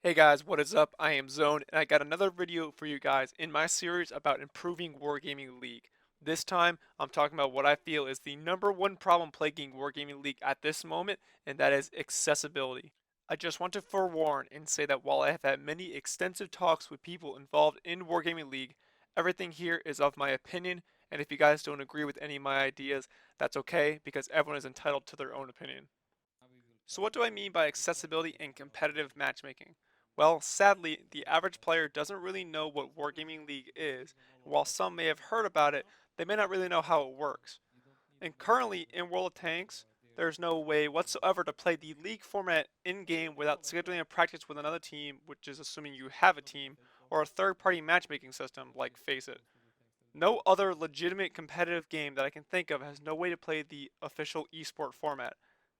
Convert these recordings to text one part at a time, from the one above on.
Hey guys, what is up? I am Zone, and I got another video for you guys in my series about improving Wargaming League. This time, I'm talking about what I feel is the number one problem plaguing Wargaming League at this moment, and that is accessibility. I just want to forewarn and say that while I have had many extensive talks with people involved in Wargaming League, everything here is of my opinion, and if you guys don't agree with any of my ideas, that's okay, because everyone is entitled to their own opinion. So what do I mean by accessibility and competitive matchmaking? Well, sadly, the average player doesn't really know what Wargaming League is, and while some may have heard about it, they may not really know how it works. And currently, in World of Tanks, there's no way whatsoever to play the league format in-game without scheduling a practice with another team, which is assuming you have a team, or a third-party matchmaking system like FaceIt. No other legitimate competitive game that I can think of has no way to play the official esport format.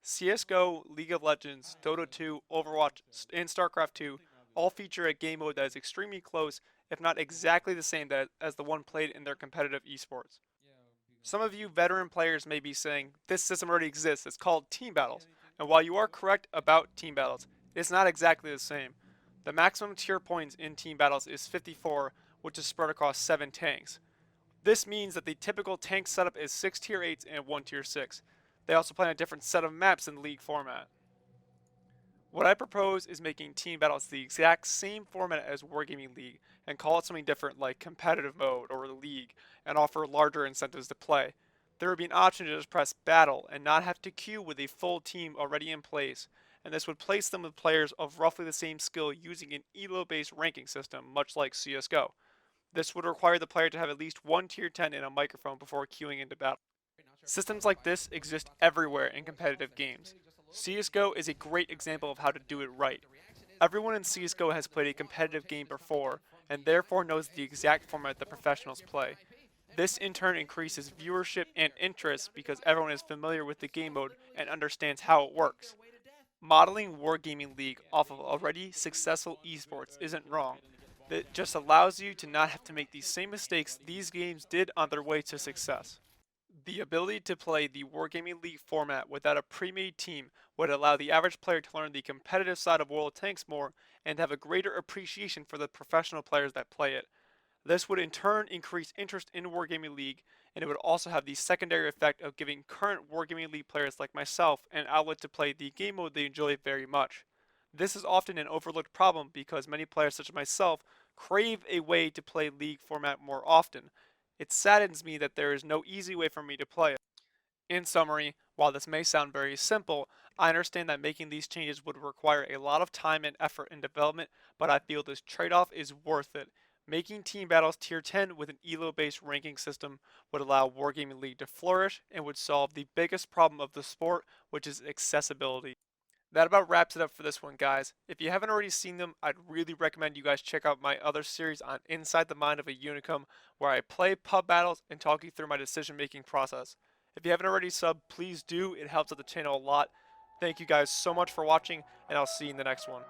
CSGO, League of Legends, Dota 2, Overwatch, and StarCraft 2 all feature a game mode that is extremely close, if not exactly the same as the one played in their competitive esports. Some of you veteran players may be saying, this system already exists, it's called Team Battles. And while you are correct about Team Battles, it's not exactly the same. The maximum tier points in Team Battles is 54, which is spread across 7 tanks. This means that the typical tank setup is 6 tier 8s and 1 tier 6. They also play on a different set of maps in League format. What I propose is making Team Battles the exact same format as Wargaming League and call it something different like Competitive Mode or League and offer larger incentives to play. There would be an option to just press Battle and not have to queue with a full team already in place, and this would place them with players of roughly the same skill using an elo-based ranking system, much like CSGO. This would require the player to have at least one tier 10 in a microphone before queuing into battle. Systems like this exist everywhere in competitive games. CSGO is a great example of how to do it right. Everyone in CSGO has played a competitive game before, and therefore knows the exact format the professionals play. This in turn increases viewership and interest because everyone is familiar with the game mode and understands how it works. Modeling Wargaming League off of already successful esports isn't wrong. It just allows you to not have to make the same mistakes these games did on their way to success. The ability to play the Wargaming League format without a pre-made team would allow the average player to learn the competitive side of World of Tanks more and have a greater appreciation for the professional players that play it. This would in turn increase interest in Wargaming League, and it would also have the secondary effect of giving current Wargaming League players like myself an outlet to play the game mode they enjoy very much. This is often an overlooked problem because many players such as myself crave a way to play League format more often. It saddens me that there is no easy way for me to play it. In summary, while this may sound very simple, I understand that making these changes would require a lot of time and effort in development, but I feel this trade-off is worth it. Making Team Battles Tier 10 with an ELO-based ranking system would allow Wargaming League to flourish and would solve the biggest problem of the sport, which is accessibility. That about wraps it up for this one, guys. If you haven't already seen them, I'd really recommend you guys check out my other series on Inside the Mind of a Unicum, where I play pub battles and talk you through my decision-making process. If you haven't already subbed, please do. It helps out the channel a lot. Thank you guys so much for watching, and I'll see you in the next one.